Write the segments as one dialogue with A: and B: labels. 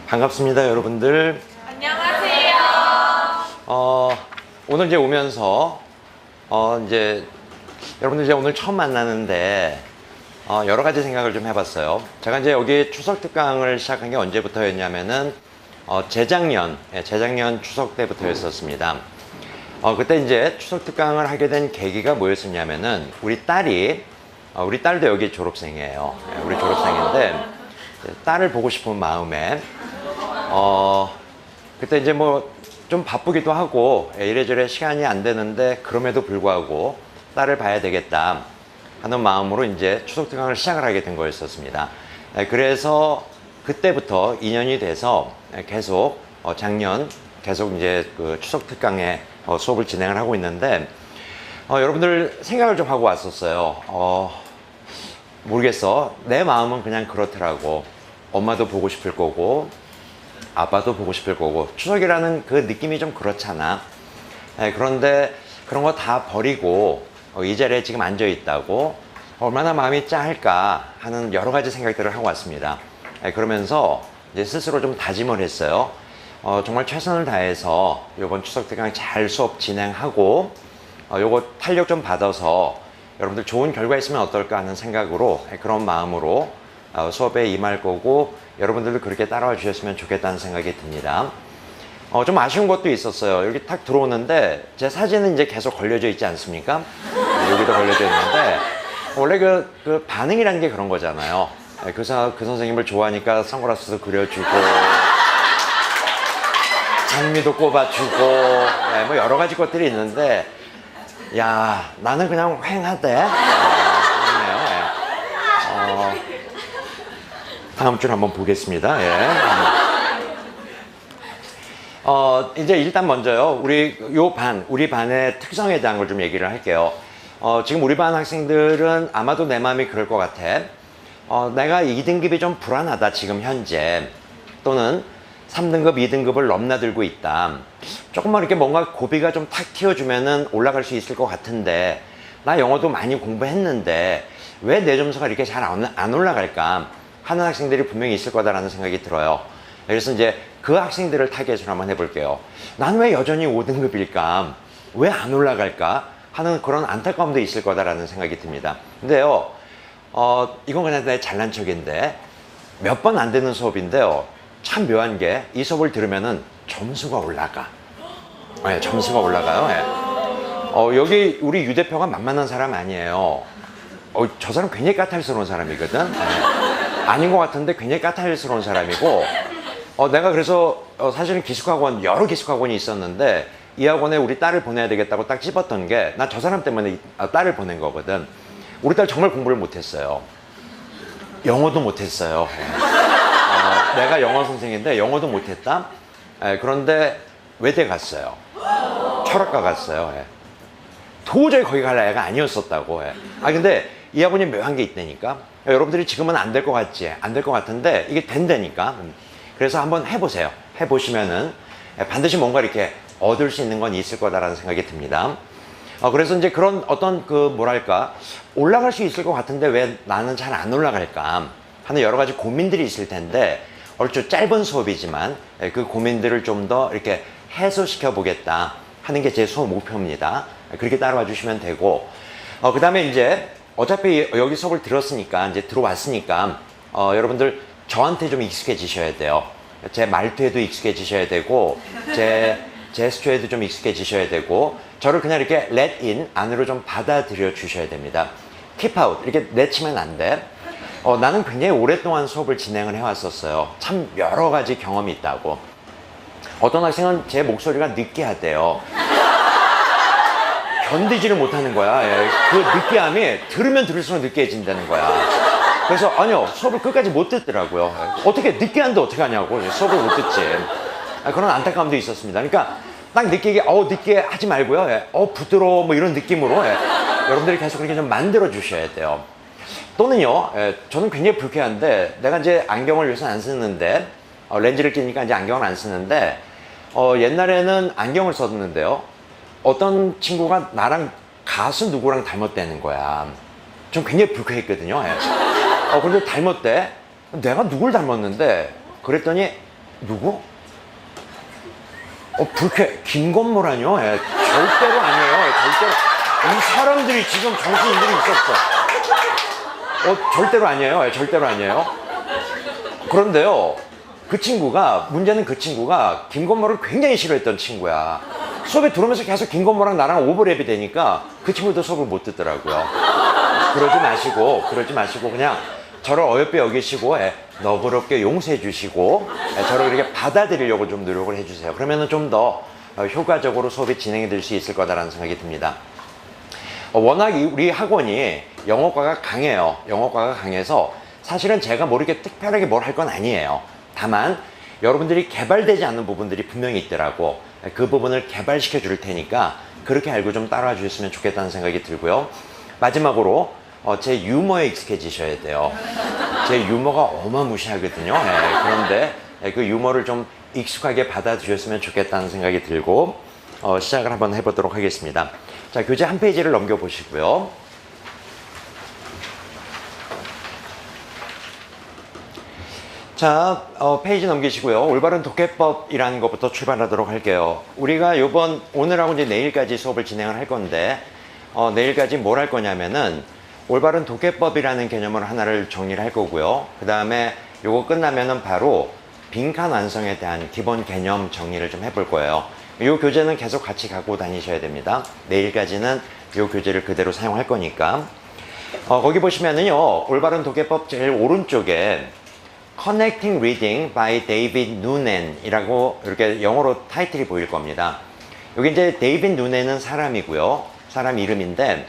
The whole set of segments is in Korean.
A: 반갑습니다, 여러분들.
B: 안녕하세요.
A: 오늘 이제 오면서 여러분들 이제 오늘 처음 만나는데 여러 가지 생각을 좀 해봤어요. 제가 이제 여기 추석 특강을 시작한 게 언제부터였냐면은 재작년 추석 때부터였었습니다. 그때 이제 추석 특강을 하게 된 계기가 뭐였었냐면은 우리 딸도 여기 졸업생이에요. 우리 졸업생인데 딸을 보고 싶은 마음에 그때 이제 뭐 좀 바쁘기도 하고 이래저래 시간이 안 되는데 그럼에도 불구하고 딸을 봐야 되겠다 하는 마음으로 이제 추석 특강을 시작을 하게 된 거였었습니다. 그래서 그때부터 2년이 돼서 계속 작년 계속 이제 그 추석 특강에 수업을 진행을 하고 있는데 여러분들 생각을 좀 하고 왔었어요. 모르겠어. 내 마음은 그냥 그렇더라고. 엄마도 보고 싶을 거고 아빠도 보고 싶을 거고 추석이라는 그 느낌이 좀 그렇잖아. 그런데 그런 거 다 버리고 이 자리에 지금 앉아 있다고 얼마나 마음이 짠할까 하는 여러 가지 생각들을 하고 왔습니다. 그러면서 이제 스스로 좀 다짐을 했어요. 정말 최선을 다해서 이번 추석 특강 잘 수업 진행하고 요거 탄력 좀 받아서 여러분들 좋은 결과 있으면 어떨까 하는 생각으로 그런 마음으로 수업에 임할 거고 여러분들도 그렇게 따라와 주셨으면 좋겠다는 생각이 듭니다. 좀 아쉬운 것도 있었어요. 여기 탁 들어오는데 제 사진은 이제 계속 걸려져 있지 않습니까? 여기도 걸려져 있는데 원래 그 반응이라는 게 그런 거잖아요. 그 선생님을 좋아하니까 선글라스도 그려주고 장미도 꼽아주고 뭐 여러 가지 것들이 있는데 야 나는 그냥 휑하대. 다음 주를 한번 보겠습니다. 이제 일단 먼저요. 우리 반의 특성에 대한 걸 좀 얘기를 할게요. 지금 우리 반 학생들은 아마도 내 마음이 그럴 것 같아. 내가 2등급이 좀 불안하다, 지금 현재. 또는 3등급, 2등급을 넘나들고 있다. 조금만 이렇게 뭔가 고비가 좀 탁 튀어주면은 올라갈 수 있을 것 같은데, 나 영어도 많이 공부했는데, 왜 내 점수가 이렇게 잘 안 올라갈까? 하는 학생들이 분명히 있을 거다라는 생각이 들어요. 그래서 이제 그 학생들을 타겟으로 한번 해볼게요. 난 왜 여전히 5등급일까? 왜 안 올라갈까? 하는 그런 안타까움도 있을 거다라는 생각이 듭니다. 근데요, 이건 그냥 내 잘난 척인데 몇 번 안 되는 수업인데요. 참 묘한 게 이 수업을 들으면은 점수가 올라가. 네, 점수가 올라가요. 네. 여기 우리 유 대표가 만만한 사람 아니에요. 저 사람 굉장히 까탈스러운 사람이거든. 네. 아닌 것 같은데 굉장히 까탈스러운 사람이고 내가 그래서 사실은 여러 기숙학원이 있었는데 이 학원에 우리 딸을 보내야 되겠다고 딱 집었던 게 나 저 사람 때문에 딸을 보낸 거거든. 우리 딸 정말 공부를 못했어요. 영어도 못했어요. 내가 영어 선생인데 영어도 못했다. 그런데 외대 갔어요. 철학과 갔어요. 도저히 거기 갈 애가 아니었었다고. 근데 이 학원이 묘한 게 있다니까. 여러분들이 지금은 안 될 것 같지? 안 될 것 같은데 이게 된다니까. 그래서 한번 해보세요. 해보시면은 반드시 뭔가 이렇게 얻을 수 있는 건 있을 거다라는 생각이 듭니다. 그래서 이제 그런 어떤 올라갈 수 있을 것 같은데 왜 나는 잘 안 올라갈까 하는 여러 가지 고민들이 있을 텐데 얼추 짧은 수업이지만 그 고민들을 좀 더 이렇게 해소시켜 보겠다 하는 게 제 수업 목표입니다. 그렇게 따라와 주시면 되고 그 다음에 이제 어차피 여기 수업을 이제 들어왔으니까 여러분들 저한테 좀 익숙해지셔야 돼요. 제 말투에도 익숙해지셔야 되고 제 제스처에도 좀 익숙해지셔야 되고 저를 그냥 이렇게 let in 안으로 좀 받아들여 주셔야 됩니다. keep out 이렇게 내치면 안 돼. 나는 굉장히 오랫동안 수업을 진행을 해왔었어요. 참 여러 가지 경험이 있다고. 어떤 학생은 제 목소리가 느끼하대요. 견디지를 못하는 거야. 그 느끼함이 들으면 들을수록 느끼해진다는 거야. 그래서 아니요, 수업을 끝까지 못 듣더라고요. 어떻게 느끼한데 어떻게 하냐고. 수업을 못 듣지. 그런 안타까움도 있었습니다. 그러니까 딱 느끼게 느끼하지 말고요. 부드러워 뭐 이런 느낌으로 여러분들이 계속 그렇게 좀 만들어 주셔야 돼요. 또는요, 저는 굉장히 불쾌한데 내가 이제 안경을 요새 안 쓰는데 렌즈를 끼니까 이제 안경을 안 쓰는데 옛날에는 안경을 썼는데요. 어떤 친구가 나랑 가수 누구랑 닮았다는 거야. 전 굉장히 불쾌했거든요. 그런데 닮았대. 내가 누굴 닮았는데 그랬더니 누구? 불쾌, 김건모라뇨? 예, 절대로 아니에요. 예, 절대로. 이 사람들이 지금 정신들이 있었어. 절대로 아니에요. 예, 절대로 아니에요. 그런데요, 문제는 그 친구가 김건모를 굉장히 싫어했던 친구야. 수업에 들어오면서 계속 김건모랑 나랑 오버랩이 되니까 그 친구도 수업을 못 듣더라고요. 그러지 마시고 그냥 저를 어여삐 여기시고 너그럽게 용서해 주시고 저를 이렇게 받아들이려고 좀 노력을 해주세요. 그러면은 좀 더 효과적으로 수업이 진행이 될 수 있을 거다라는 생각이 듭니다. 워낙 우리 학원이 영어과가 강해요. 영어과가 강해서 사실은 제가 뭐 이렇게 특별하게 뭘 할 건 아니에요. 다만 여러분들이 개발되지 않는 부분들이 분명히 있더라고. 그 부분을 개발시켜 줄 테니까 그렇게 알고 좀 따라와 주셨으면 좋겠다는 생각이 들고요. 마지막으로 제 유머에 익숙해지셔야 돼요. 제 유머가 어마무시하거든요. 그런데 그 유머를 좀 익숙하게 받아주셨으면 좋겠다는 생각이 들고 시작을 한번 해보도록 하겠습니다. 자, 교재 한 페이지를 넘겨보시고요. 자, 페이지 넘기시고요. 올바른 독해법이라는 것부터 출발하도록 할게요. 우리가 오늘하고 이제 내일까지 수업을 진행을 할 건데, 내일까지 뭘 할 거냐면은, 올바른 독해법이라는 개념을 하나를 정리를 할 거고요. 그 다음에 요거 끝나면은 바로 빈칸 완성에 대한 기본 개념 정리를 좀 해볼 거예요. 이 교재는 계속 같이 갖고 다니셔야 됩니다. 내일까지는 이 교재를 그대로 사용할 거니까. 거기 보시면은요, 올바른 독해법 제일 오른쪽에 Connecting Reading by David Noonan 이라고 이렇게 영어로 타이틀이 보일 겁니다. 여기 이제 데이빗 누넨은 사람이고요. 사람 이름인데,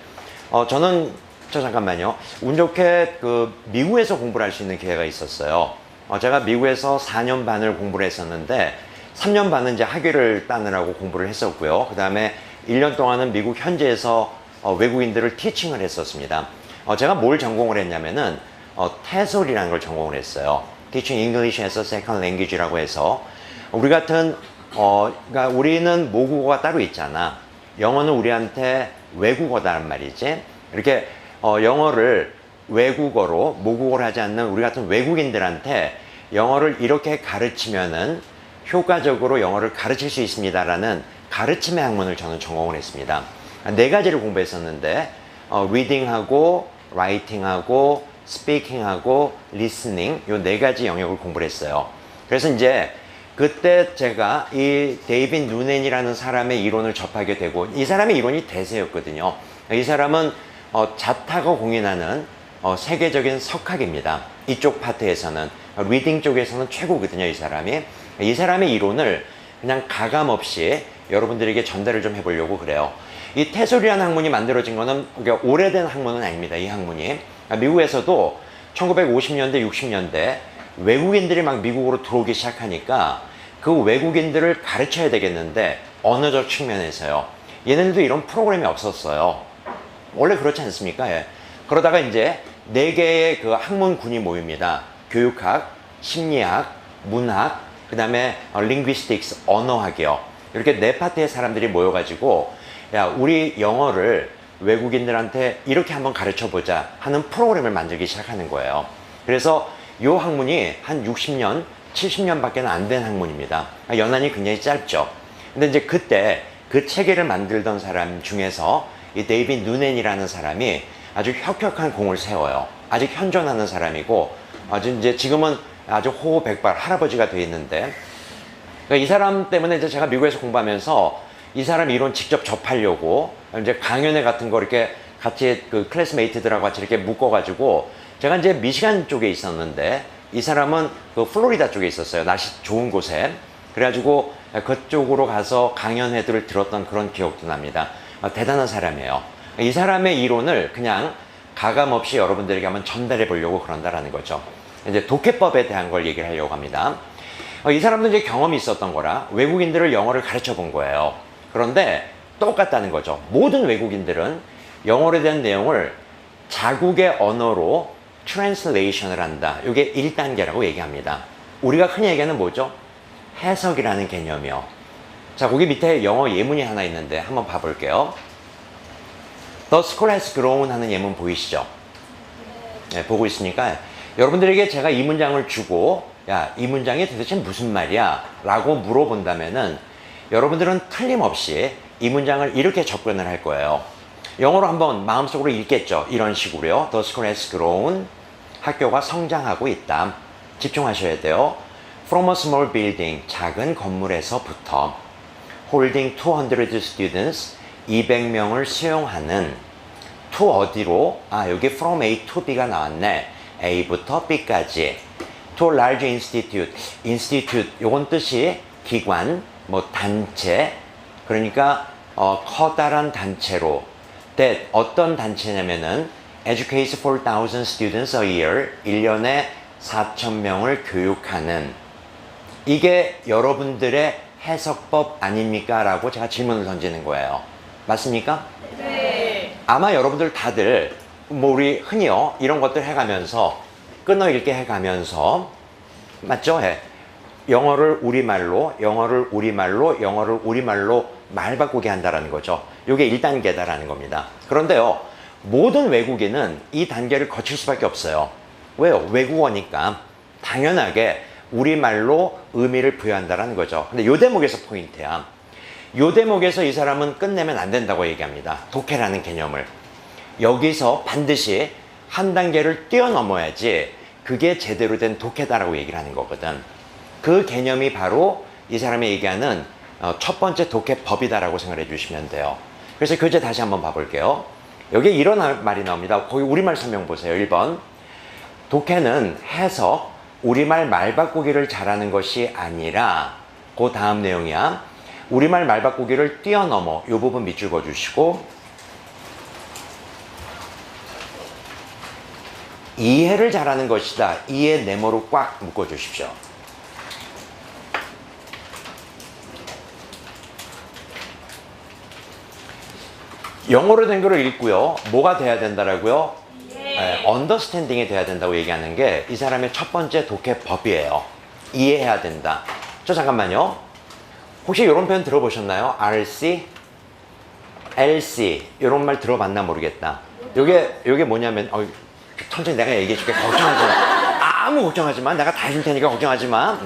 A: 잠깐만요. 운 좋게 미국에서 공부를 할 수 있는 기회가 있었어요. 제가 미국에서 4년 반을 공부를 했었는데, 3년 반은 이제 학위를 따느라고 공부를 했었고요. 그 다음에 1년 동안은 미국 현지에서 외국인들을 티칭을 했었습니다. 제가 뭘 전공을 했냐면은, 태솔이라는 걸 전공을 했어요. Teaching English as a Second Language라고 해서, 우리 같은, 그러니까 우리는 모국어가 따로 있잖아. 영어는 우리한테 외국어다란 말이지. 이렇게, 영어를 외국어로 모국어를 하지 않는 우리 같은 외국인들한테 영어를 이렇게 가르치면은 효과적으로 영어를 가르칠 수 있습니다라는 가르침의 학문을 저는 전공을 했습니다. 4가지를 공부했었는데, 리딩하고, 라이팅하고, 스피킹하고, 리스닝, 요 4가지 영역을 공부를 했어요. 그래서 이제 그때 제가 이 데이빗 누넨이라는 사람의 이론을 접하게 되고, 이 사람의 이론이 대세였거든요. 이 사람은 자타가 공인하는 세계적인 석학입니다. 이쪽 파트에서는, 리딩 쪽에서는 최고거든요, 이 사람이. 이 사람의 이론을 그냥 가감없이 여러분들에게 전달을 좀 해보려고 그래요. 이 태솔이라는 학문이 만들어진 거는 오래된 학문은 아닙니다, 이 학문이. 미국에서도 1950년대, 60년대 외국인들이 막 미국으로 들어오기 시작하니까 그 외국인들을 가르쳐야 되겠는데, 언어적 측면에서요. 얘네들도 이런 프로그램이 없었어요. 원래 그렇지 않습니까? 예. 그러다가 이제 4개의 그 학문군이 모입니다. 교육학, 심리학, 문학, 그 다음에 linguistics, 언어학이요. 이렇게 4파트의 사람들이 모여가지고, 야, 우리 영어를 외국인들한테 이렇게 한번 가르쳐보자 하는 프로그램을 만들기 시작하는 거예요. 그래서 이 학문이 한 60년, 70년 밖에 안 된 학문입니다. 연한이 굉장히 짧죠. 근데 이제 그때 그 체계를 만들던 사람 중에서 이 데이빗 누넨이라는 사람이 아주 혁혁한 공을 세워요. 아직 현존하는 사람이고, 지금은 아주 호호백발 할아버지가 돼 있는데, 그러니까 이 사람 때문에 이제 제가 미국에서 공부하면서 이 사람 이론 직접 접하려고 이제 강연회 같은 거 이렇게 같이 그 클래스메이트들하고 같이 이렇게 묶어가지고, 제가 이제 미시간 쪽에 있었는데 이 사람은 그 플로리다 쪽에 있었어요. 날씨 좋은 곳에. 그래가지고 그쪽으로 가서 강연회들을 들었던 그런 기억도 납니다. 대단한 사람이에요. 이 사람의 이론을 그냥 가감없이 여러분들에게 한번 전달해 보려고 그런다라는 거죠. 이제 독해법에 대한 걸 얘기를 하려고 합니다. 이 사람도 이제 경험이 있었던 거라 외국인들을 영어를 가르쳐 본 거예요. 그런데 똑같다는 거죠. 모든 외국인들은 영어에 대한 내용을 자국의 언어로 트랜슬레이션을 한다. 이게 1단계라고 얘기합니다. 우리가 흔히 얘기하는 뭐죠? 해석이라는 개념이요. 자, 거기 밑에 영어 예문이 하나 있는데 한번 봐볼게요. The school has grown 하는 예문 보이시죠? 네, 보고 있으니까 여러분들에게 제가 이 문장을 주고 야, 이 문장이 도대체 무슨 말이야? 라고 물어본다면은 여러분들은 틀림없이 이 문장을 이렇게 접근을 할 거예요. 영어로 한번 마음속으로 읽겠죠. 이런 식으로요. The school has grown. 학교가 성장하고 있다. 집중하셔야 돼요. From a small building. 작은 건물에서부터. Holding 200 students. 200명을 수용하는. to 어디로? 아, 여기 from A to B가 나왔네. A부터 B까지. to large institute. institute. 요건 뜻이 기관, 뭐 단체. 그러니까 커다란 단체로. that 어떤 단체냐면은 educates 4,000 students a year. 1년에 4,000명을 교육하는. 이게 여러분들의 해석법 아닙니까? 라고 제가 질문을 던지는 거예요. 맞습니까?
B: 네.
A: 아마 여러분들 다들 뭐 우리 흔히요 이런 것들 해가면서 끊어 읽게 해가면서 맞죠? 영어를 우리말로 말 바꾸게 한다라는 거죠. 이게 1단계다라는 겁니다. 그런데요, 모든 외국인은 이 단계를 거칠 수밖에 없어요. 왜요? 외국어니까 당연하게 우리말로 의미를 부여한다라는 거죠. 근데 요 대목에서 포인트야. 요 대목에서 이 사람은 끝내면 안 된다고 얘기합니다. 독해라는 개념을. 여기서 반드시 한 단계를 뛰어넘어야지 그게 제대로 된 독해다라고 얘기를 하는 거거든. 그 개념이 바로 이 사람이 얘기하는 첫 번째 독해법이다라고 생각해 주시면 돼요. 그래서 교재 다시 한번 봐볼게요. 여기 이런 말이 나옵니다. 거기 우리말 설명 보세요. 1번. 독해는 해석, 우리말 말 바꾸기를 잘하는 것이 아니라 그 다음 내용이야. 우리말 말 바꾸기를 뛰어넘어. 이 부분 밑줄 그어주시고 이해를 잘하는 것이다. 이해 네모로 꽉 묶어주십시오. 영어로 된 거를 읽고요. 뭐가 돼야 된다라고요? 언더스탠딩이 돼야 된다고 얘기하는 게 이 사람의 첫 번째 독해법이에요. 이해해야 된다. 저 잠깐만요. 혹시 이런 표현 들어보셨나요? RC, LC 이런 말 들어봤나 모르겠다. 요게 뭐냐면 천천히 내가 얘기해 줄게. 걱정하지 마. 아무 걱정하지 마. 내가 다 해줄 테니까 걱정하지 마.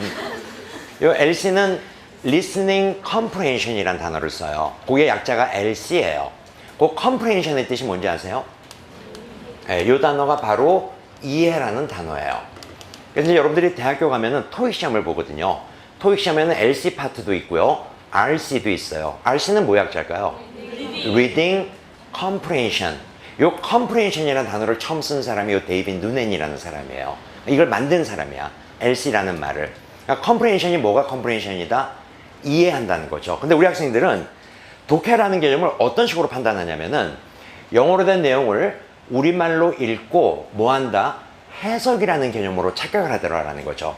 A: 요 LC는 Listening Comprehension이라는 단어를 써요. 그게 약자가 LC예요. 그 comprehension의 뜻이 뭔지 아세요? 이 단어가 바로 이해라는 단어예요. 그래서 여러분들이 대학교 가면은 토익 시험을 보거든요. 토익 시험에는 LC 파트도 있고요. RC도 있어요. RC는 뭐 약자일까요? Reading Comprehension. 이 comprehension이라는 단어를 처음 쓴 사람이 이 데이빗 누넨이라는 사람이에요. 이걸 만든 사람이야. LC라는 말을. 그러니까 comprehension이 뭐가 comprehension이다? 이해한다는 거죠. 근데 우리 학생들은 독해라는 개념을 어떤 식으로 판단하냐면은 영어로 된 내용을 우리말로 읽고 뭐 한다? 해석이라는 개념으로 착각을 하더라라는 거죠.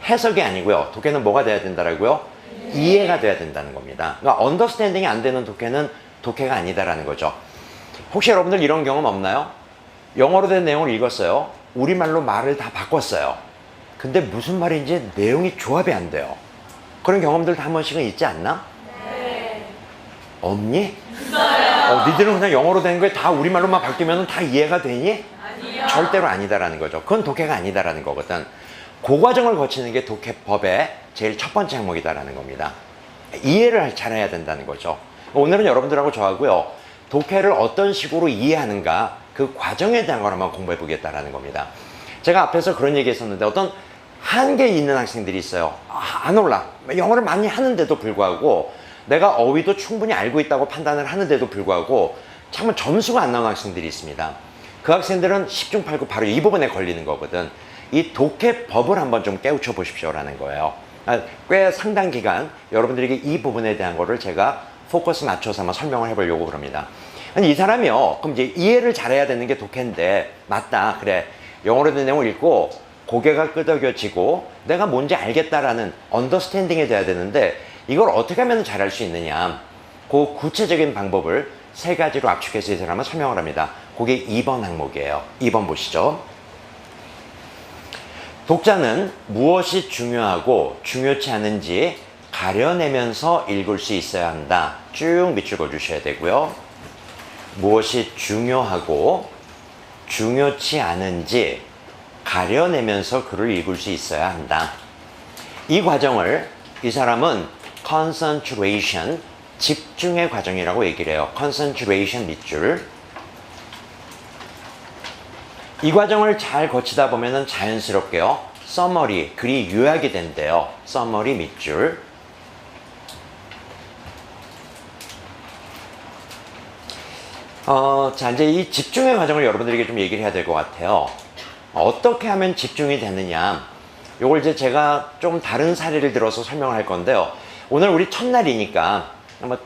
A: 해석이 아니고요. 독해는 뭐가 돼야 된다라고요? 이해가 돼야 된다는 겁니다. 그러니까 언더스탠딩이 안 되는 독해는 독해가 아니다라는 거죠. 혹시 여러분들 이런 경험 없나요? 영어로 된 내용을 읽었어요. 우리말로 말을 다 바꿨어요. 근데 무슨 말인지 내용이 조합이 안 돼요. 그런 경험들 다 한 번씩은 있지 않나?
B: 네.
A: 없니?
B: 있어요.
A: 니들은 그냥 영어로 된 거에 다 우리말로만 바뀌면 다 이해가 되니?
B: 아니요.
A: 절대로 아니다라는 거죠. 그건 독해가 아니다라는 거거든. 그 과정을 거치는 게 독해법의 제일 첫 번째 항목이다라는 겁니다. 이해를 잘해야 된다는 거죠. 오늘은 여러분들하고 저하고요. 독해를 어떤 식으로 이해하는가 그 과정에 대한 걸 한번 공부해 보겠다라는 겁니다. 제가 앞에서 그런 얘기 했었는데 어떤 한계 있는 학생들이 있어요. 안 올라. 영어를 많이 하는데도 불구하고 내가 어휘도 충분히 알고 있다고 판단을 하는데도 불구하고 정말 점수가 안 나오는 학생들이 있습니다. 그 학생들은 10중 8구 바로 이 부분에 걸리는 거거든. 이 독해법을 한번 좀 깨우쳐 보십시오라는 거예요. 꽤 상당 기간 여러분들에게 이 부분에 대한 거를 제가 포커스 맞춰서 한번 설명을 해보려고 그럽니다. 아니, 이 사람이요. 그럼 이제 이해를 잘해야 되는 게 독해인데 맞다. 그래. 영어로 된 내용을 읽고 고개가 끄덕여지고 내가 뭔지 알겠다라는 언더스탠딩이 돼야 되는데 이걸 어떻게 하면 잘할 수 있느냐. 그 구체적인 방법을 세 가지로 압축해서 이 사람은 설명을 합니다. 그게 2번 항목이에요. 2번 보시죠. 독자는 무엇이 중요하고 중요치 않은지 가려내면서 읽을 수 있어야 한다. 쭉 밑줄 그어주셔야 되고요. 무엇이 중요하고 중요치 않은지 가려내면서 글을 읽을 수 있어야 한다. 이 과정을 이 사람은 concentration, 집중의 과정이라고 얘기를 해요. concentration 밑줄. 이 과정을 잘 거치다 보면은 자연스럽게요. summary, 글이 요약이 된대요. summary 밑줄. 자, 이제 이 집중의 과정을 여러분들에게 좀 얘기를 해야 될 것 같아요. 어떻게 하면 집중이 되느냐. 요걸 이제 제가 좀 다른 사례를 들어서 설명을 할 건데요. 오늘 우리 첫날이니까,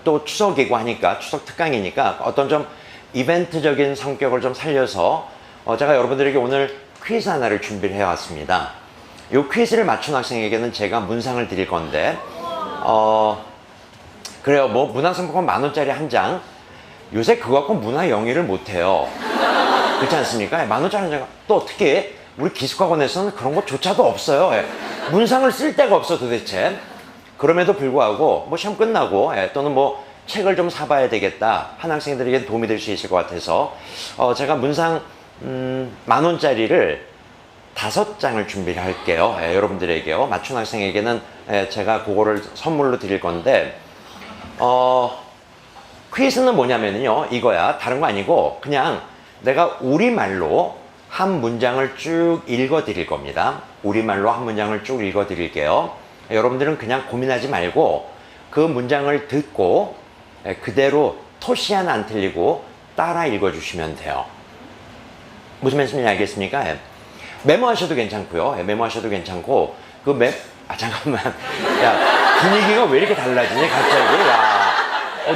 A: 또 추석이고 하니까, 추석 특강이니까 어떤 좀 이벤트적인 성격을 좀 살려서 제가 여러분들에게 오늘 퀴즈 하나를 준비를 해왔습니다. 이 퀴즈를 맞춘 학생에게는 제가 문상을 드릴 건데, 그래요. 뭐 문화상품권 10,000원짜리 한 장. 요새 그거 갖고 문화 영위를 못해요. 그렇지 않습니까? 10,000원짜리 한 장. 또 특히 우리 기숙학원에서는 그런 것조차도 없어요. 예. 문상을 쓸 데가 없어 도대체. 그럼에도 불구하고 뭐 시험 끝나고 또는 뭐 책을 좀 사봐야 되겠다 한 학생들에게 도움이 될 수 있을 것 같아서 제가 문상 10,000원짜리를 5장을 준비를 할게요. 여러분들에게요. 맞춘 학생에게는 제가 그거를 선물로 드릴 건데 퀴즈는 뭐냐면요. 이거야. 다른 거 아니고 그냥 내가 우리말로 한 문장을 쭉 읽어 드릴 겁니다. 우리말로 한 문장을 쭉 읽어 드릴게요. 여러분들은 그냥 고민하지 말고 그 문장을 듣고 그대로 토시 하나 안 틀리고 따라 읽어 주시면 돼요. 무슨 말씀인지 알겠습니까? 메모하셔도 괜찮고요. 메모하셔도 괜찮고 잠깐만. 야, 분위기가 왜 이렇게 달라지니 갑자기? 야.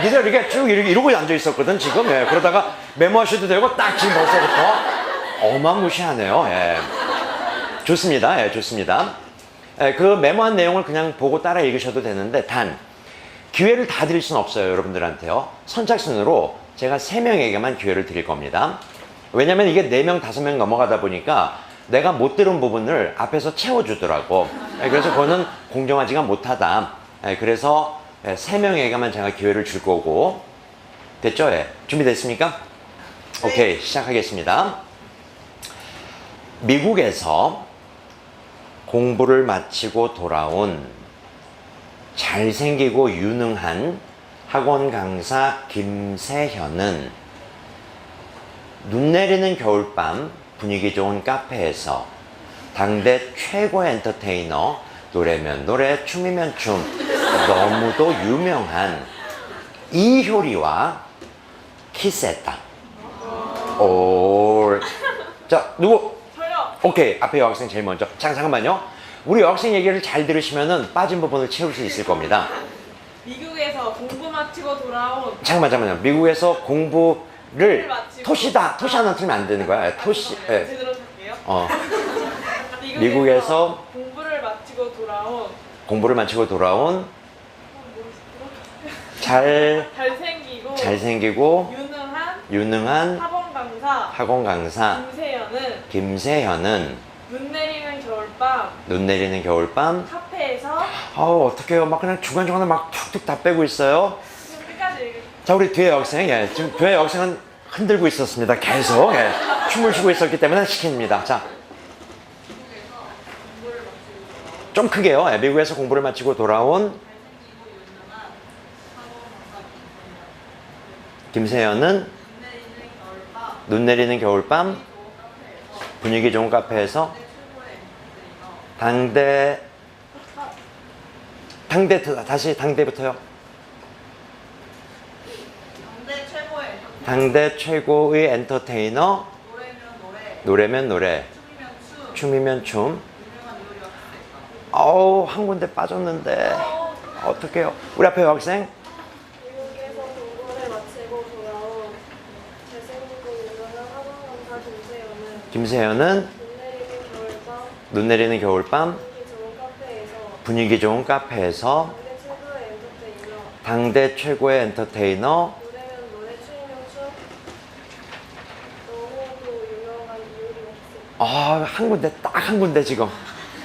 A: 니들 이렇게 쭉 이러고 앉아 있었거든 지금. 그러다가 메모하셔도 되고 딱 지금 벌써부터 어마무시하네요. 좋습니다. 좋습니다. 그 메모한 내용을 그냥 보고 따라 읽으셔도 되는데 단 기회를 다 드릴 수는 없어요. 여러분들한테요. 선착순으로 제가 3명에게만 기회를 드릴 겁니다. 왜냐면 이게 4명, 5명 넘어가다 보니까 내가 못 들은 부분을 앞에서 채워주더라고. 그래서 그거는 공정하지가 못하다. 그래서 3명에게만 제가 기회를 줄 거고. 됐죠? 준비됐습니까?
B: 네.
A: 오케이, 시작하겠습니다. 미국에서 공부를 마치고 돌아온 잘생기고 유능한 학원 강사 김세현은 눈 내리는 겨울밤 분위기 좋은 카페에서 당대 최고의 엔터테이너, 노래면 노래, 춤이면 춤, 너무도 유명한 이효리와 키스했다. 오, 자, 누구?
B: 저요.
A: 오케이, 앞에 여학생 제일 먼저. 잠깐만요. 우리 여학생 얘기를 잘 들으시면은 빠진 부분을 채울 수 있을 겁니다.
B: 미국에서 공부 마치고 돌아온
A: 잠깐만요. 미국에서 공부를
B: 마치고.
A: 토시 하나 틀면 안 되는 거야. 토시.
B: 제대로 할게요.
A: 미국에서
B: 공부를 마치고 돌아온
A: 잘생기고 유능한
B: 학원 강사
A: 김세현은
B: 눈 내리는 겨울밤
A: 카페에서
B: 카페에서
A: 어떡해요. 막 그냥 중간중간에 막 툭툭 다 빼고 있어요.
B: 끝까지 읽을게요.
A: 자, 우리 뒤에 여학생, 지금 뒤에 여학생은 흔들고 있었습니다. 계속 춤을 추고 있었기 때문에 시킵니다. 자, 좀 크게요. 미국에서 공부를 마치고 돌아온 김세현은 눈 내리는 겨울밤 분위기 좋은 카페에서 다시 당대부터요. 당대 최고의 엔터테이너, 노래면 노래, 춤이면 춤. 한 군데 빠졌는데 어떡해요. 우리 앞에 여학생.
C: 미국에서 공부를 마치고 돌아온 잘생기고 유명한 학원 강사 김세현은
A: 김세현은
C: 눈 내리는 겨울밤
A: 눈 내리는 겨울밤
C: 분위기 좋은 카페에서
A: 분위기 좋은 카페에서
C: 당대 최고의 엔터테이너
A: 당대 최고의 엔터테이너,
C: 노래면 노래 춤이면 춤 너무도 유명한 이효리 학생
A: 한 군데, 딱 한 군데 지금.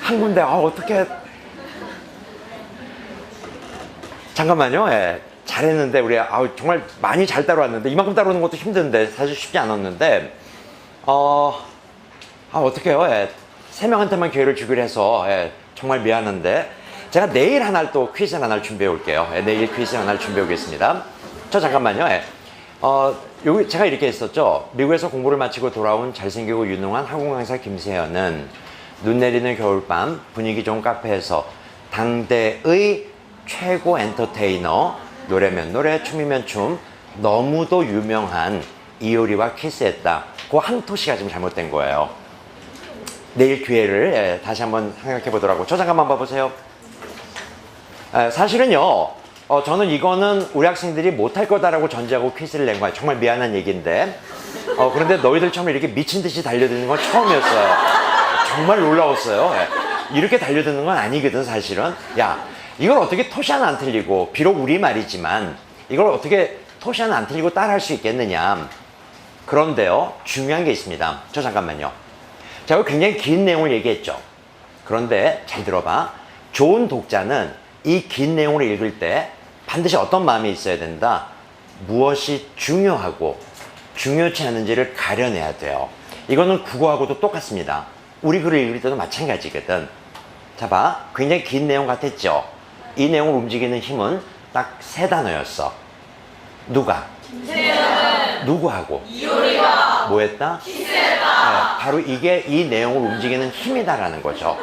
A: 한 군데, 어떡해. 잠깐만요. 잘했는데, 우리, 정말 많이 잘 따라왔는데, 이만큼 따라오는 것도 힘든데, 사실 쉽지 않았는데, 어떡해요. 3명한테만 기회를 주기로 해서, 정말 미안한데. 제가 내일 하나를 또 퀴즈 하나를 준비해 올게요. 예, 내일 퀴즈 하나를 준비해 오겠습니다. 저 잠깐만요. 예. 여기 제가 이렇게 했었죠. 미국에서 공부를 마치고 돌아온 잘생기고 유능한 학원 강사 김세연은 눈 내리는 겨울밤 분위기 좋은 카페에서 당대의 최고 엔터테이너, 노래면 노래, 춤이면 춤, 너무도 유명한 이효리와 키스했다. 그 한 토시가 지금 잘못된 거예요. 내일 기회를 다시 한번 생각해 보더라고요. 저 잠깐만 봐보세요. 사실은요, 저는 이거는 우리 학생들이 못할 거다라고 전제하고 퀴즈를 낸 거야. 정말 미안한 얘기인데. 그런데 너희들처럼 이렇게 미친 듯이 달려드는 건 처음이었어요. 정말 놀라웠어요. 이렇게 달려드는 건 아니거든, 사실은. 야, 이걸 어떻게 토시 하나 안 틀리고, 비록 우리말이지만, 이걸 어떻게 토시 하나 안 틀리고 따라할 수 있겠느냐. 그런데요, 중요한 게 있습니다. 저 잠깐만요. 제가 굉장히 긴 내용을 얘기했죠. 그런데 잘 들어봐. 좋은 독자는 이 긴 내용을 읽을 때 반드시 어떤 마음이 있어야 된다. 무엇이 중요하고 중요치 않은지를 가려내야 돼요. 이거는 국어하고도 똑같습니다. 우리 글을 읽을 때도 마찬가지거든. 자, 봐. 굉장히 긴 내용 같았죠? 이 내용을 움직이는 힘은 딱 세 단어였어. 누가?
B: 김세연은
A: 누구하고?
B: 이효리가
A: 뭐 했다?
B: 키스했다.
A: 바로 이게 이 내용을 움직이는 힘이다라는 거죠.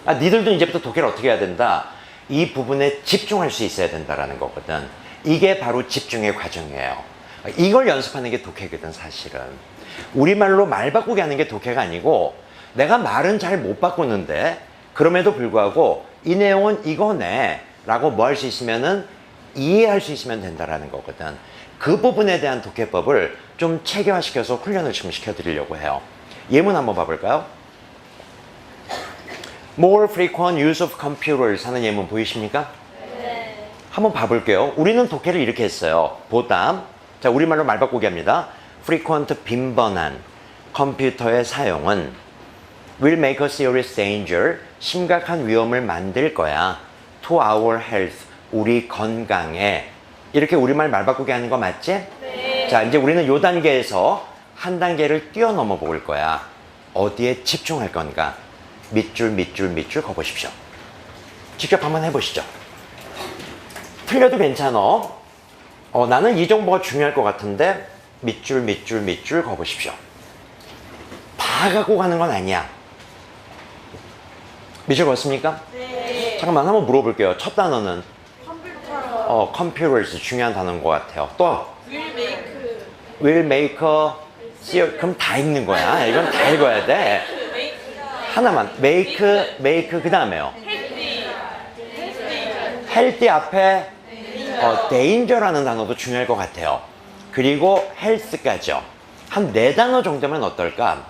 A: 니들도 이제부터 독해를 어떻게 해야 된다? 이 부분에 집중할 수 있어야 된다라는 거거든. 이게 바로 집중의 과정이에요. 이걸 연습하는 게 독해거든, 사실은. 우리말로 말 바꾸기 하는 게 독해가 아니고, 내가 말은 잘 못 바꾸는데 그럼에도 불구하고 이 내용은 이거네 라고 뭐 할 수 있으면은 이해할 수 있으면 된다라는 거거든. 그 부분에 대한 독해법을 좀 체계화시켜서 훈련을 좀 시켜드리려고 해요. 예문 한번 봐볼까요? More frequent use of computers 하는 예문 보이십니까?
C: 네.
A: 한번 봐볼게요. 우리는 독해를 이렇게 했어요. 보다, 자, 우리말로 말 바꾸기 합니다. frequent, 빈번한 컴퓨터의 사용은 will make a serious danger, 심각한 위험을 만들 거야. to our health, 우리 건강에. 이렇게 우리말 말 바꾸기 하는 거 맞지?
C: 네.
A: 자, 이제 우리는 요 단계에서 한 단계를 뛰어넘어 볼 거야. 어디에 집중할 건가? 밑줄, 밑줄, 밑줄 거보십시오. 직접 한번 해보시죠. 틀려도 괜찮아. 나는 이 정보가 중요할 것 같은데 밑줄, 밑줄, 밑줄 거보십시오. 다 갖고 가는 건 아니야. 밑줄 걷습니까?
C: 네.
A: 잠깐만, 한번 물어볼게요. 첫 단어는
C: 컴퓨터.
A: computers 중요한 단어인 것 같아요. 또
B: will make
A: will make a serious, 그럼 다 읽는 거야. 이건 다 읽어야 돼. 하나만 make 그 다음에요. healthy 앞에 danger라는 단어도 중요할 것 같아요. 그리고 health까지요. 한 4단어 정도면 어떨까?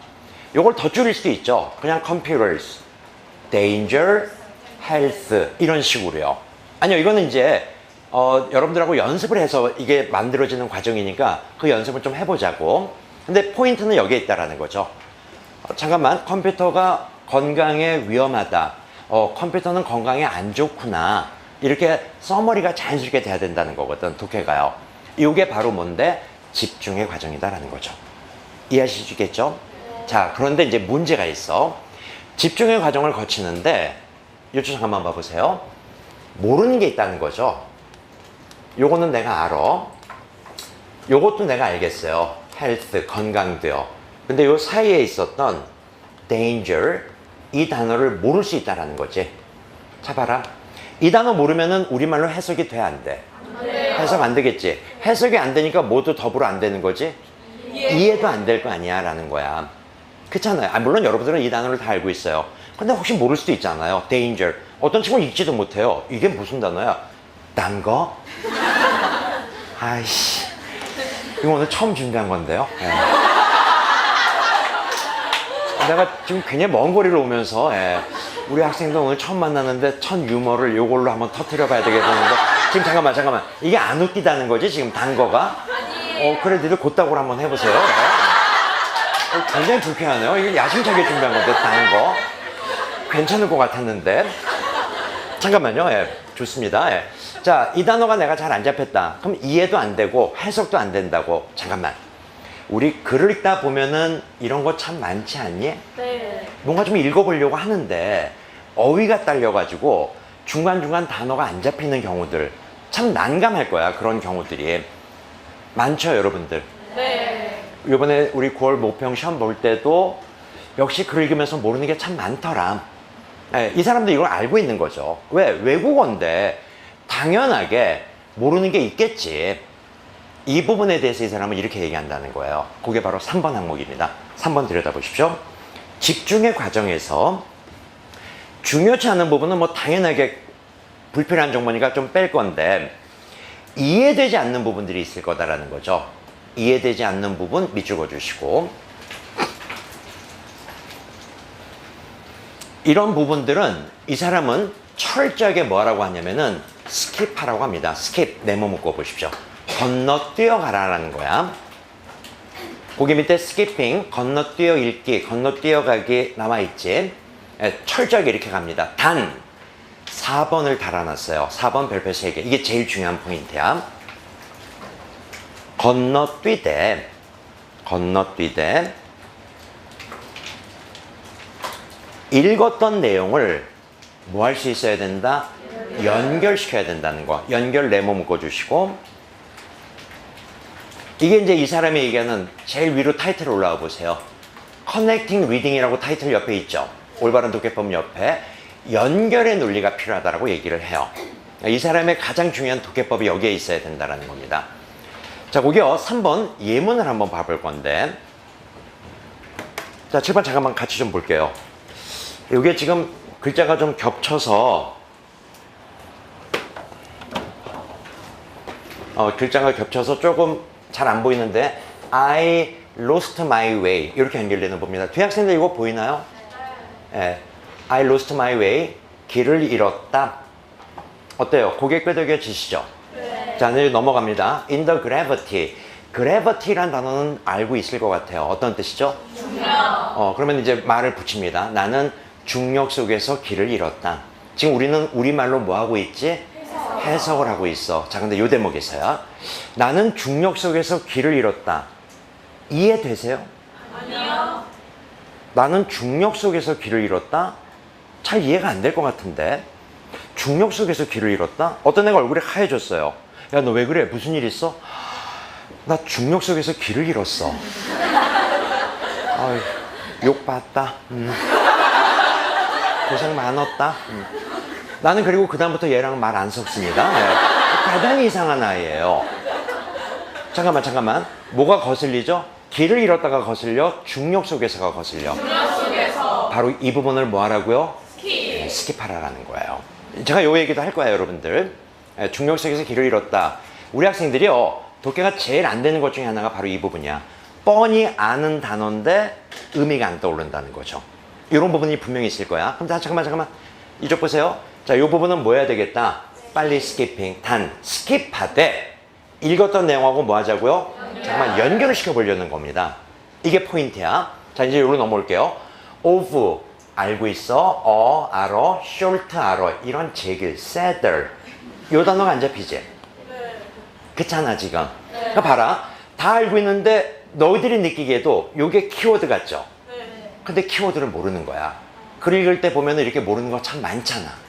A: 요걸 더 줄일 수도 있죠. 그냥 computers, danger, health 이런 식으로요. 아니요, 이거는 이제 여러분들하고 연습을 해서 이게 만들어지는 과정이니까 그 연습을 좀 해보자고. 근데 포인트는 여기에 있다라는 거죠. 잠깐만, 컴퓨터가 건강에 위험하다. 컴퓨터는 건강에 안 좋구나. 이렇게 서머리가 자연스럽게 돼야 된다는 거거든, 독해가요. 이게 바로 뭔데? 집중의 과정이다라는 거죠. 이해하시겠죠? 자, 그런데 이제 문제가 있어. 집중의 과정을 거치는데, 이쪽 잠깐만 봐보세요. 모르는 게 있다는 거죠. 요거는 내가 알아. 요것도 내가 알겠어요. health, 건강도요. 근데 요 사이에 있었던 danger, 이 단어를 모를 수 있다는 거지. 자, 봐라. 이 단어 모르면은 우리말로 해석이 돼, 안 돼? 해석 안 되겠지. 해석이 안 되니까 모두 더불어 안 되는 거지. 이해도 안 될 거 아니야 라는 거야. 그렇잖아요. 물론 여러분들은 이 단어를 다 알고 있어요. 근데 혹시 모를 수도 있잖아요. danger. 어떤 친구는 읽지도 못해요. 이게 무슨 단어야? 딴 거? 아이씨. 이거 오늘 처음 준비한 건데요. 예. 내가 지금 굉장히 먼 거리를 오면서 우리 학생도 오늘 처음 만났는데 첫 유머를 요걸로 한번 터뜨려 봐야 되겠는데 지금 잠깐만 이게 안 웃기다는 거지 지금 단 거가? 그래 니들 곧다구로 한번 해보세요. 굉장히 불쾌하네요. 이게 야심차게 준비한 건데 단 거 괜찮을 것 같았는데 잠깐만요. 좋습니다. 자, 이 단어가 내가 잘 안 잡혔다. 그럼 이해도 안 되고 해석도 안 된다고. 잠깐만. 우리 글을 읽다 보면은 이런 거 참 많지 않니?
C: 네.
A: 뭔가 좀 읽어보려고 하는데 어휘가 딸려가지고 중간중간 단어가 안 잡히는 경우들 참 난감할 거야. 그런 경우들이 많죠, 여러분들.
B: 네.
A: 이번에 우리 9월 모평 시험 볼 때도 역시 글 읽으면서 모르는 게 참 많더라. 예, 이 사람도 이걸 알고 있는 거죠. 왜? 외국어인데 당연하게 모르는 게 있겠지. 이 부분에 대해서 이 사람은 이렇게 얘기한다는 거예요. 그게 바로 3번 항목입니다. 3번 들여다보십시오. 집중의 과정에서 중요치 않은 부분은 뭐 당연하게 불필요한 정보니까 좀 뺄 건데 이해되지 않는 부분들이 있을 거다라는 거죠. 이해되지 않는 부분 밑줄 그어주시고, 이런 부분들은 이 사람은 철저하게 뭐라고 하냐면은 스킵하라고 합니다. 스킵, 네모 묶어 보십시오. 건너뛰어 가라라는 거야. 거기 밑에 스키핑, 건너뛰어 읽기, 건너뛰어 가기 남아있지. 예, 철저하게 이렇게 갑니다. 단 4번을 달아놨어요. 4번 별표 3개. 이게 제일 중요한 포인트야. 건너뛰되 읽었던 내용을 뭐 할 수 있어야 된다? 연결시켜야 된다는 거. 연결 네모 묶어주시고, 이게 이제 이 사람이 얘기하는 제일 위로 타이틀 올라와 보세요. Connecting Reading이라고 타이틀 옆에 있죠. 올바른 독해법 옆에 연결의 논리가 필요하다라고 얘기를 해요. 이 사람의 가장 중요한 독해법이 여기에 있어야 된다는 겁니다. 자, 거기요 3번 예문을 한번 봐볼 건데, 자 7번 잠깐만 같이 좀 볼게요. 이게 지금 글자가 좀 겹쳐서 글자가 겹쳐서 조금 잘 안 보이는데, I lost my way 이렇게 연결되는 겁니다. 뒤에 학생들 이거 보이나요? 네. I lost my way, 길을 잃었다. 어때요? 고개 끄덕여지시죠?
C: 네.
A: 자, 이제 넘어갑니다. In the gravity. gravity란 단어는 알고 있을 것 같아요. 어떤 뜻이죠?
B: 중력.
A: 그러면 이제 말을 붙입니다. 나는 중력 속에서 길을 잃었다. 지금 우리는 우리말로 뭐 하고 있지? 해석을 하고 있어. 자, 근데 요 대목에서요. 나는 중력 속에서 길을 잃었다. 이해되세요?
B: 아니요.
A: 나는 중력 속에서 길을 잃었다? 잘 이해가 안 될 것 같은데. 중력 속에서 길을 잃었다? 어떤 애가 얼굴이 하얘졌어요. 야, 너 왜 그래? 무슨 일 있어? 나 중력 속에서 길을 잃었어. 아유, 욕 봤다. 고생 많았다. 나는 그리고 그다음부터 얘랑 말 안 섞습니다. 네. 대단히 이상한 아이예요. 잠깐만. 뭐가 거슬리죠? 길을 잃었다가 거슬려, 중력 속에서가 거슬려.
B: 중력 속에서
A: 바로 이 부분을 뭐 하라고요?
B: 스킵.
A: 스킵하라라는 거예요. 제가 요 얘기도 할 거예요, 여러분들. 중력 속에서 길을 잃었다. 우리 학생들이요, 독해가 제일 안 되는 것 중에 하나가 바로 이 부분이야. 뻔히 아는 단어인데 의미가 안 떠오른다는 거죠. 이런 부분이 분명히 있을 거야. 그럼 잠깐만. 이쪽 보세요. 자, 이 부분은 뭐 해야 되겠다? 빨리 스키핑. 단, 스킵하되 읽었던 내용하고 뭐 하자고요? 잠깐만 연결을 시켜보려는 겁니다. 이게 포인트야. 자, 이제 여기로 넘어올게요. of, 알고 있어. 알어. short, 알어. 이런 제길, sadder. 요 단어가 안 잡히지?
C: 네.
A: 그렇잖아, 지금. 그러니까 봐라. 다 알고 있는데 너희들이 느끼기에도 요게 키워드 같죠?
C: 네.
A: 근데 키워드를 모르는 거야. 글 읽을 때 보면 이렇게 모르는 거 참 많잖아.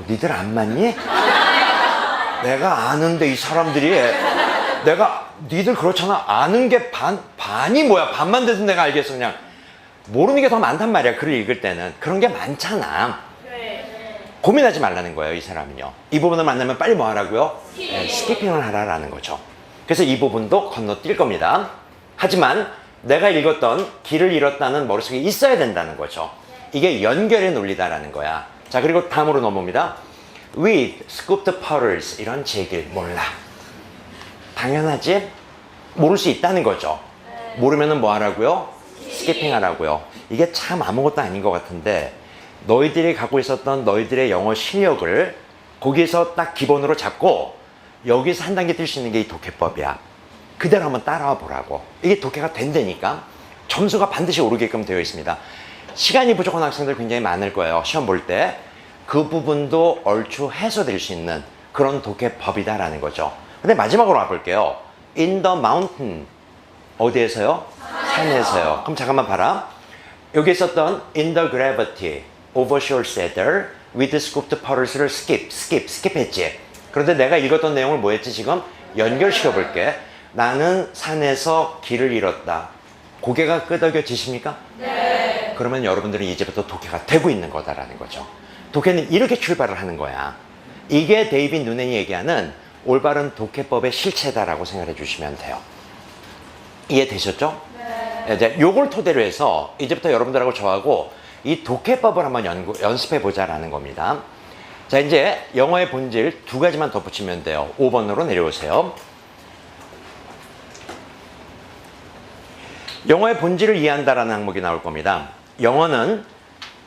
A: 니들 안 맞니? 내가 아는데 이 사람들이, 니들 그렇잖아. 아는 게 반이 뭐야? 반만 돼도 내가 알겠어. 그냥 모르는 게 더 많단 말이야. 글을 읽을 때는. 그런 게 많잖아.
C: 네.
A: 고민하지 말라는 거예요, 이 사람은요. 이 부분을 만나면 빨리 뭐 하라고요? 스키핑을 하라라는 거죠. 그래서 이 부분도 건너뛸 겁니다. 하지만 내가 읽었던 길을 잃었다는 머릿속에 있어야 된다는 거죠. 이게 연결의 논리다라는 거야. 자, 그리고 다음으로 넘어옵니다. With scooped puddles, 이런 제길 몰라. 당연하지? 모를 수 있다는 거죠. 모르면은 뭐 하라고요? 스키핑 하라고요. 이게 참 아무것도 아닌 것 같은데, 너희들이 갖고 있었던 너희들의 영어 실력을 거기에서 딱 기본으로 잡고 여기서 한 단계 뛸 수 있는 게 이 독해법이야. 그대로 한번 따라와 보라고. 이게 독해가 된다니까. 점수가 반드시 오르게끔 되어 있습니다. 시간이 부족한 학생들 굉장히 많을 거예요. 시험 볼 때. 그 부분도 얼추 해소될 수 있는 그런 독해법이다라는 거죠. 근데 마지막으로 와볼게요. In the mountain. 어디에서요? 산에서요. 그럼 잠깐만 봐라. 여기 있었던 in the gravity, overshore sadder, with scooped pearls를 skip했지. 그런데 내가 읽었던 내용을 뭐 했지 지금? 연결시켜 볼게. 나는 산에서 길을 잃었다. 고개가 끄덕여지십니까?
B: 네.
A: 그러면 여러분들은 이제부터 독해가 되고 있는 거다라는 거죠. 독해는 이렇게 출발을 하는 거야. 이게 데이빗 누넨이 얘기하는 올바른 독해법의 실체다라고 생각해 주시면 돼요. 이해되셨죠? 네. 이제 요걸 토대로 해서 이제부터 여러분들하고 저하고 이 독해법을 한번 연습해 보자라는 겁니다. 자, 이제 영어의 본질 두 가지만 덧붙이면 돼요. 5번으로 내려오세요. 영어의 본질을 이해한다라는 항목이 나올 겁니다. 영어는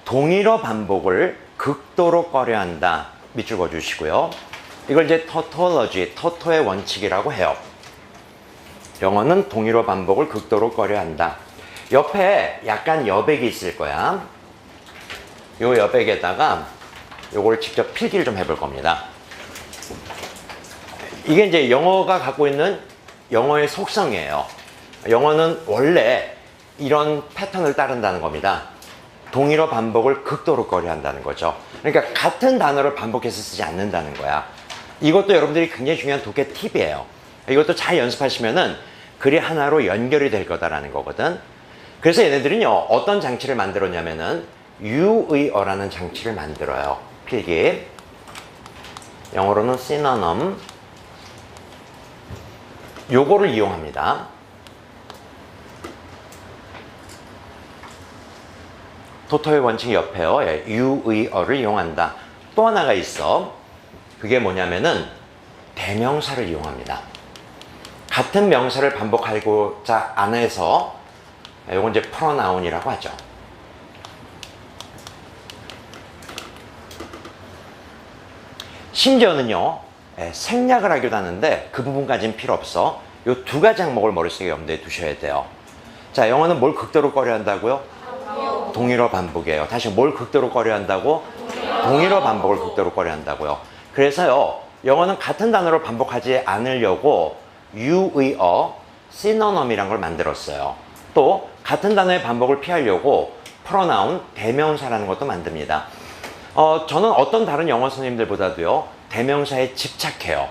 A: 동일어 반복을 극도로 꺼려한다. 밑줄 그어주시고요. 이걸 이제 tautology, 터토의 원칙이라고 해요. 영어는 동일어 반복을 극도로 꺼려한다. 옆에 약간 여백이 있을 거야. 요 여백에다가 요걸 직접 필기를 좀 해볼 겁니다. 이게 이제 영어가 갖고 있는 영어의 속성이에요. 영어는 원래 이런 패턴을 따른다는 겁니다. 동일어 반복을 극도로 꺼려한다는 거죠. 그러니까 같은 단어를 반복해서 쓰지 않는다는 거야. 이것도 여러분들이 굉장히 중요한 독해 팁이에요. 이것도 잘 연습하시면은 글이 하나로 연결이 될 거다라는 거거든. 그래서 얘네들은요, 어떤 장치를 만들었냐면은 유의어라는 장치를 만들어요. 필기. 영어로는 synonym. 요거를 이용합니다. 토토의 원칙 옆에요. 예, 유의어를 이용한다. 또 하나가 있어. 그게 뭐냐면은 대명사를 이용합니다. 같은 명사를 반복하고자 안 해서 이건 이제 프로나운이라고 하죠. 심지어는요, 생략을 하기도 하는데 그 부분까지는 필요 없어. 이 두 가지 항목을 머릿속에 염두에 두셔야 돼요. 자, 영어는 뭘 극도로 꺼려한다고요? 동일어 반복이에요. 다시 뭘 극도로 꺼려한다고? 동일어 반복을 극도로 꺼려한다고요. 그래서요, 영어는 같은 단어를 반복하지 않으려고 유의어, synonym이란 걸 만들었어요. 또 같은 단어의 반복을 피하려고 pronoun, 대명사라는 것도 만듭니다. 저는 어떤 다른 영어 선생님들보다도요, 대명사에 집착해요.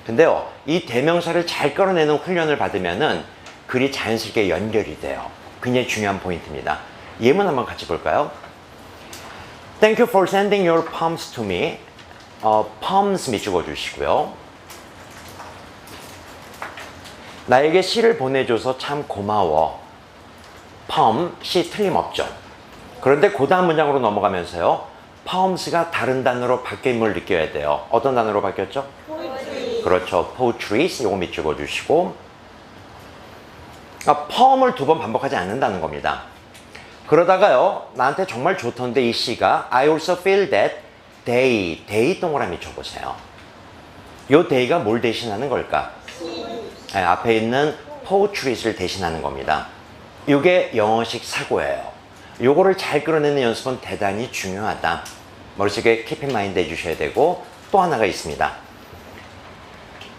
A: 근데요, 이 대명사를 잘 끌어내는 훈련을 받으면은 글이 자연스럽게 연결이 돼요. 굉장히 중요한 포인트입니다. 예문 한번 같이 볼까요? Thank you for sending your poems to me. poems 밑줄 그어주시고요. 나에게 시를 보내줘서 참 고마워. poem, 시 틀림없죠. 그런데 그 다음 문장으로 넘어가면서요, poems가 다른 단어로 바뀜을 느껴야 돼요. 어떤 단어로 바뀌었죠?
C: poetry.
A: 그렇죠. poetry, 요거 밑줄 그어주시고. poem을 두 번 반복하지 않는다는 겁니다. 그러다가요, 나한테 정말 좋던데 이 시가 I also feel that they 동그라미 쳐보세요. 요 they가 뭘 대신하는 걸까? 앞에 있는 poetry를 대신하는 겁니다. 이게 영어식 사고예요. 요거를 잘 끌어내는 연습은 대단히 중요하다. 머릿속에 keep in mind 해주셔야 되고, 또 하나가 있습니다.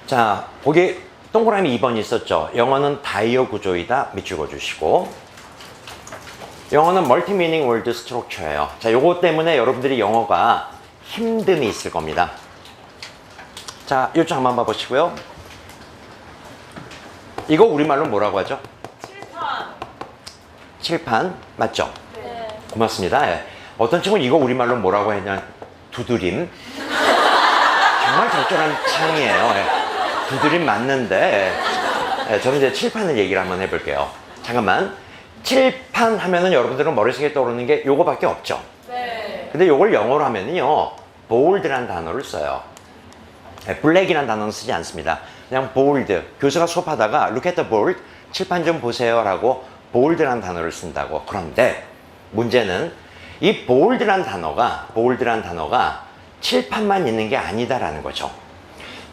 A: 자, 거기 동그라미 2번 있었죠. 영어는 다이어 구조이다. 밑줄 그어주시고. 영어는 멀티미닝 월드 스트럭처예요. 자, 요거 때문에 여러분들이 영어가 힘듦이 있을 겁니다. 자, 요쪽 한번 봐보시고요. 이거 우리말로 뭐라고 하죠? 칠판 맞죠?
C: 네.
A: 고맙습니다. 예. 어떤 친구는 이거 우리말로 뭐라고 했냐? 두드림. 정말 적절한 창이에요. 예. 두드림 맞는데, 예. 저는 이제 칠판을 얘기를 한번 해볼게요. 잠깐만. 칠판 하면은 여러분들은 머릿속에 떠오르는 게 요거밖에 없죠.
B: 네.
A: 근데 요걸 영어로 하면은요, bold란 단어를 써요. 블랙이란 단어는 쓰지 않습니다. 그냥 bold. 교수가 수업하다가 look at the board, 칠판 좀 보세요 라고 bold란 단어를 쓴다고. 그런데 문제는 이 bold란 단어가 칠판만 있는 게 아니다라는 거죠.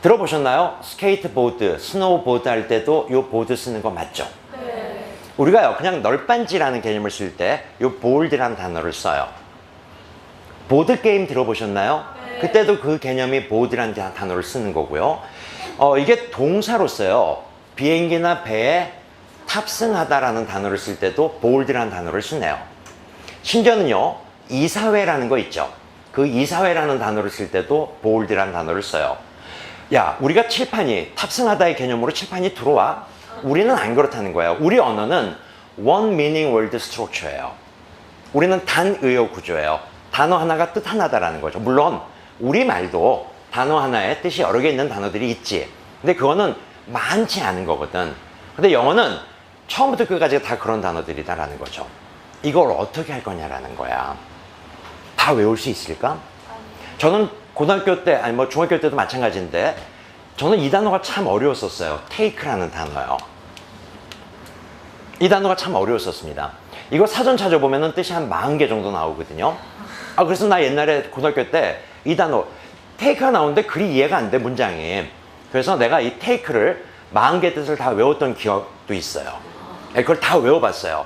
A: 들어보셨나요? 스케이트보드, 스노우보드 할 때도 요 보드 쓰는 거 맞죠?
B: 네.
A: 우리가요, 그냥 널빤지라는 개념을 쓸 때 요 bold란 단어를 써요. 보드게임 들어보셨나요?
B: 네.
A: 그때도 그 개념이 board라는 단어를 쓰는 거고요. 이게 동사로 써요. 비행기나 배에 탑승하다라는 단어를 쓸 때도 bold라는 단어를 쓰네요. 심지어는요, 이사회라는 거 있죠. 그 그 이사회라는 단어를 쓸 때도 bold라는 단어를 써요. 야, 우리가 칠판이 탑승하다의 개념으로 칠판이 들어와? 우리는 안 그렇다는 거예요. 우리 언어는 one meaning word structure예요. 우리는 단의어 구조예요. 단어 하나가 뜻 하나다라는 거죠. 물론 우리말도 단어 하나에 뜻이 여러 개 있는 단어들이 있지. 근데 그거는 많지 않은 거거든. 근데 영어는 처음부터 끝까지 다 그런 단어들이다라는 거죠. 이걸 어떻게 할 거냐라는 거야. 다 외울 수 있을까? 저는 고등학교 때, 아니 뭐 중학교 때도 마찬가지인데, 저는 이 단어가 참 어려웠었어요. take라는 단어요. 이 단어가 참 어려웠었습니다. 이거 사전 찾아보면 뜻이 한 40개 정도 나오거든요. 그래서 나 옛날에 고등학교 때 이 단어, take가 나오는데 그리 이해가 안 돼, 문장이. 그래서 내가 이 take를 40개 뜻을 다 외웠던 기억도 있어요. 그걸 다 외워봤어요.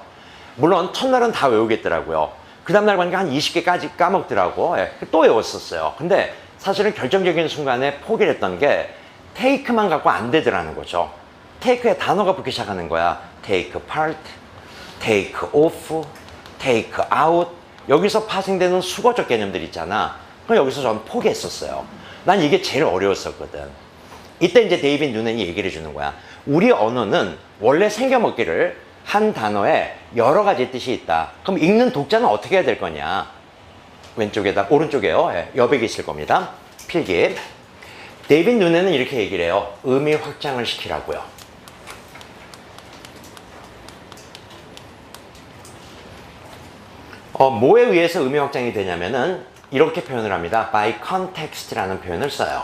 A: 물론 첫날은 다 외우겠더라고요. 그 다음날 보니까 한 20개까지 까먹더라고. 또 외웠었어요. 근데 사실은 결정적인 순간에 포기를 했던 게 take만 갖고 안 되더라는 거죠. take에 단어가 붙기 시작하는 거야. take part, take off, take out. 여기서 파생되는 수거적 개념들 있잖아. 그럼 여기서 저는 포기했었어요. 난 이게 제일 어려웠었거든. 이때 이제 데이빗 누넨이 얘기를 해주는 거야. 우리 언어는 원래 생겨먹기를 한 단어에 여러 가지 뜻이 있다. 그럼 읽는 독자는 어떻게 해야 될 거냐? 왼쪽에다, 오른쪽에요. 여백이 있을 겁니다. 필기. 데이빗 누넨은 이렇게 얘기를 해요. 의미 확장을 시키라고요. 뭐에 의해서 의미 확장이 되냐면은 이렇게 표현을 합니다. by context라는 표현을 써요.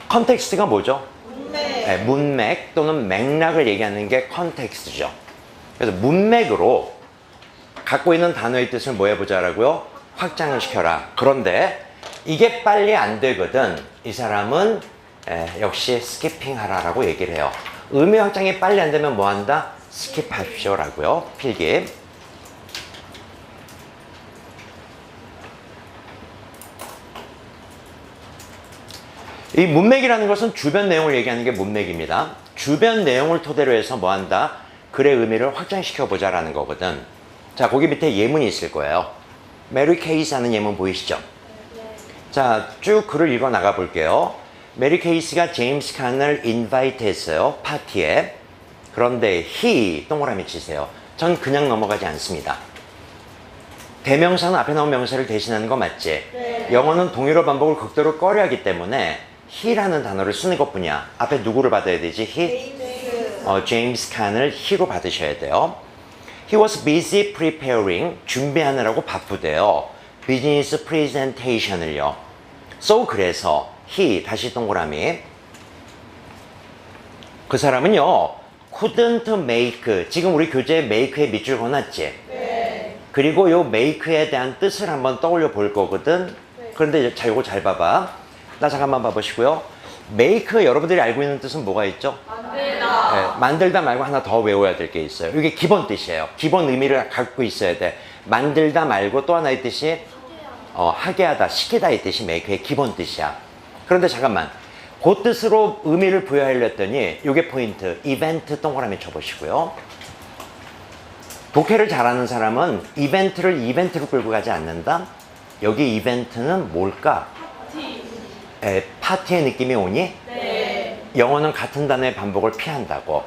A: 컨텍스트가 뭐죠?
C: 문맥.
A: 문맥 또는 맥락을 얘기하는 게 컨텍스트죠. 그래서 문맥으로 갖고 있는 단어의 뜻을 뭐 해보자라고요? 확장을 시켜라. 그런데 이게 빨리 안 되거든. 이 사람은 역시 스키핑 하라라고 얘기를 해요. 의미 확장이 빨리 안 되면 뭐 한다? 스킵하십시오 라고요. 필기. 이 문맥이라는 것은 주변 내용을 얘기하는 게 문맥입니다. 주변 내용을 토대로 해서 뭐 한다? 글의 의미를 확장시켜 보자라는 거거든. 자, 거기 밑에 예문이 있을 거예요. 메리 케이스 하는 예문 보이시죠? 자, 쭉 글을 읽어 나가 볼게요. 메리 케이스가 제임스 칸을 인바이트 했어요. 파티에. 그런데 he 동그라미 치세요. 전 그냥 넘어가지 않습니다. 대명사는 앞에 나온 명사를 대신하는 거 맞지?
C: 네.
A: 영어는 동일어 반복을 극도로 꺼려하기 때문에 he라는 단어를 쓰는 것뿐이야. 앞에 누구를 받아야 되지? he?
C: 제임스.
A: 제임스 칸을 he로 받으셔야 돼요. He was busy preparing, 준비하느라고 바쁘대요. 비즈니스 프레젠테이션을요. So 그래서 he, 다시 동그라미. 그 사람은요, couldn't make, 지금 우리 교재에 make에 밑줄 그어놨지?
C: 네.
A: 그리고 요 make에 대한 뜻을 한번 떠올려 볼 거거든. 그런데 자, 요거 잘 봐봐. 나 잠깐만 봐보시고요. make, 여러분들이 알고 있는 뜻은 뭐가 있죠?
B: 만들다.
A: 만들다 말고 하나 더 외워야 될 게 있어요. 이게 기본 뜻이에요. 기본 의미를 갖고 있어야 돼. 만들다 말고 또 하나의 뜻이 하게 하다, 시키다 이 뜻이 make의 기본 뜻이야. 그런데 잠깐만. 그 뜻으로 의미를 부여하려 했더니 이게 포인트. 이벤트 동그라미 쳐보시고요. 독해를 잘하는 사람은 이벤트를 이벤트로 끌고 가지 않는다. 여기 이벤트는 뭘까? 파티의 느낌이 오니?
B: 네.
A: 영어는 같은 단어의 반복을 피한다고.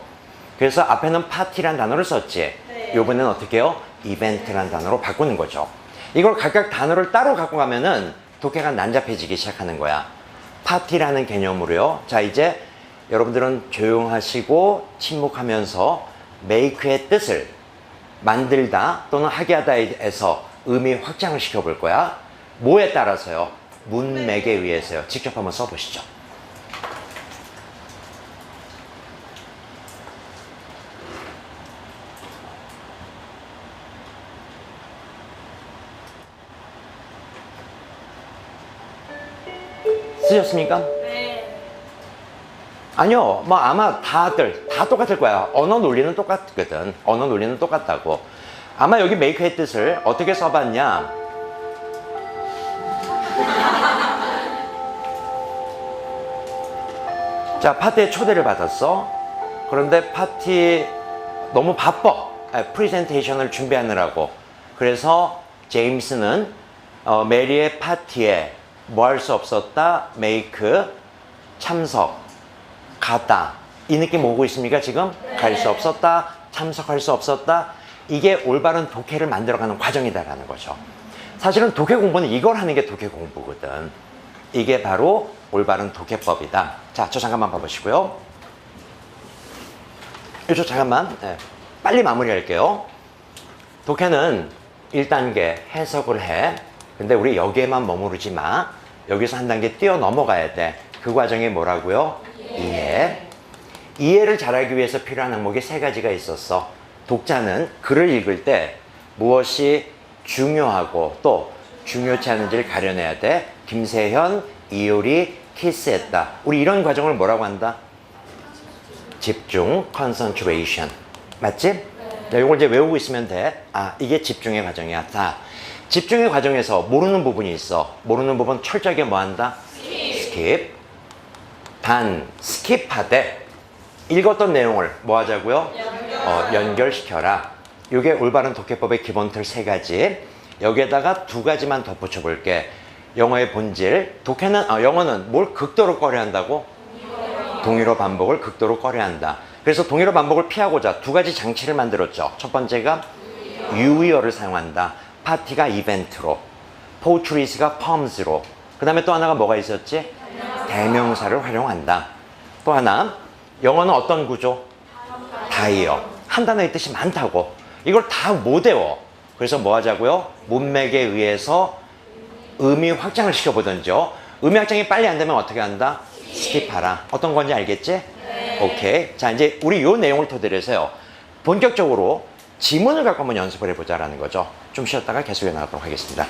A: 그래서 앞에는 파티란 단어를 썼지.
C: 네.
A: 요번에는 어떻게 해요? 이벤트란 단어로 바꾸는 거죠. 이걸 각각 단어를 따로 갖고 가면은 독해가 난잡해지기 시작하는 거야. 파티라는 개념으로요. 자, 이제 여러분들은 조용하시고 침묵하면서 make의 뜻을 만들다 또는 하게 하다에서 의미 확장을 시켜볼 거야. 뭐에 따라서요? 문맥에 의해서요. 직접 한번 써보시죠. 쓰셨습니까?
B: 네.
A: 아니요, 뭐 아마 다들 다 똑같을 거야. 언어 논리는 똑같거든. 언어 논리는 똑같다고. 아마 여기 make의 뜻을 어떻게 써봤냐? 자, 파티에 초대를 받았어. 그런데 파티 너무 바빠. 프레젠테이션을 준비하느라고. 그래서 제임스는 메리의 파티에 뭐 할 수 없었다? make 참석 가다. 이 느낌 오고 있습니까 지금? 갈 수 없었다, 참석할 수 없었다. 이게 올바른 독해를 만들어가는 과정이다라는 거죠. 사실은 독해 공부는 이걸 하는 게 독해 공부거든. 이게 바로 올바른 독해법이다. 자, 저 잠깐만 봐보시고요. 저 잠깐만 빨리 마무리할게요. 독해는 1단계 해석을 해. 근데 우리 여기에만 머무르지 마. 여기서 한 단계 뛰어 넘어가야 돼. 그 과정이 뭐라고요? 이해. 이해를 잘하기 위해서 필요한 항목이 3가지가 있었어. 독자는 글을 읽을 때 무엇이 중요하고 또 중요치 않은지를 가려내야 돼. 김세현, 이효리 키스했다. 우리 이런 과정을 뭐라고 한다? 집중, concentration. 맞지? 네. 이걸 이제 외우고 있으면 돼. 아, 이게 집중의 과정이야. 자, 집중의 과정에서 모르는 부분이 있어. 모르는 부분 철저하게 뭐 한다? 스킵. 단, 스킵하되 읽었던 내용을 뭐 하자고요? 연결시켜라. 이게 올바른 독해법의 기본 틀 3가지. 여기에다가 2가지만 덧붙여 볼게. 영어의 본질. 영어는 뭘 극도로 꺼려한다고? 동의로 반복을 극도로 꺼려한다. 그래서 동의로 반복을 피하고자 2가지 장치를 만들었죠. 첫 번째가 유의어를 사용한다. 파티가 이벤트로, 포트리스가 펌스로. 그 다음에 또 하나가 뭐가 있었지? 대명사를 활용한다. 또 하나, 영어는 어떤 구조? 다이어. 한 단어의 뜻이 많다고. 이걸 다 못 외워. 그래서 뭐 하자고요? 문맥에 의해서 의미 확장을 시켜보던지요. 의미 확장이 빨리 안 되면 어떻게 한다? 스킵하라. 어떤 건지 알겠지?
B: 네.
A: 오케이. 자, 이제 우리 요 내용을 토대로 해서요. 본격적으로 지문을 갖고 한번 연습을 해보자라는 거죠. 좀 쉬었다가 계속해 나가도록 하겠습니다.